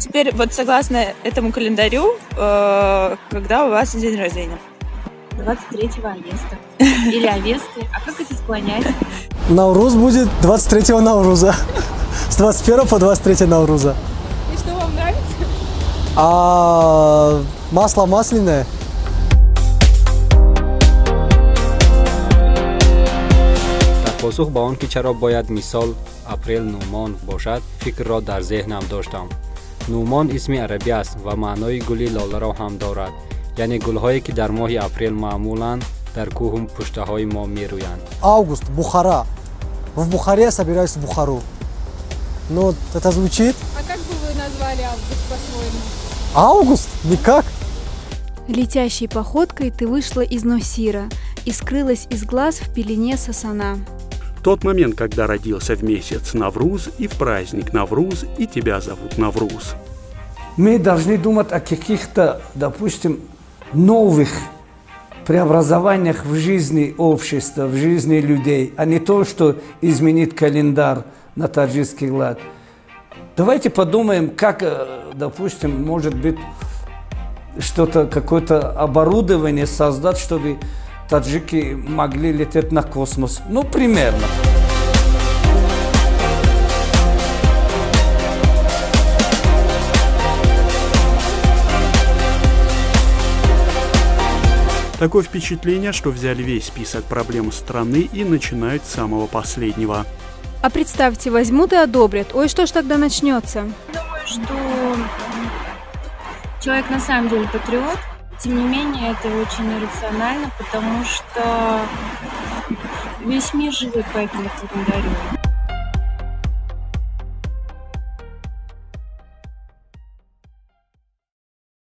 теперь вот согласно этому календарю, когда у вас день рождения? 23-го Авеста. Или Авесты. А как это склонять? Навруз будет 23-го Навруза. С 21 по 23 Навруза. И что вам нравится? Масло масляное. پاسخ به آن که چرا باید مثال اپریل نومان باشد فکر را در ذهنم داشتم. نومان اسم عربی است و معنای گلی لاله را هم دارد، یعنی گل‌هایی که در ماه اپریل معمولاً در کوه پشته‌های ما می‌رویند. Август, Бухара. В Бухаре я собираюсь в Бухару. Ну, это звучит? А как бы вы назвали август по-своему? Август? Никак. Летящей походкой ты вышла из Носира и скрылась из глаз в пелене сасана. Тот момент, когда родился в месяц Навруз и в праздник Навруз, и тебя зовут Навруз. Мы должны думать о каких-то, допустим, новых преобразованиях в жизни общества, в жизни людей, а не то, что изменит календарь на таджикский лад. Давайте подумаем, как, допустим, может быть, что-то, какое-то оборудование создать, чтобы таджики могли лететь на космос. Ну, примерно. Такое впечатление, что взяли весь список проблем страны и начинают с самого последнего. А представьте, возьмут и одобрят. Ой, что ж тогда начнется? Думаю, что человек на самом деле патриот. Тем не менее, это очень иррационально, потому что весь мир живет по этому календарю.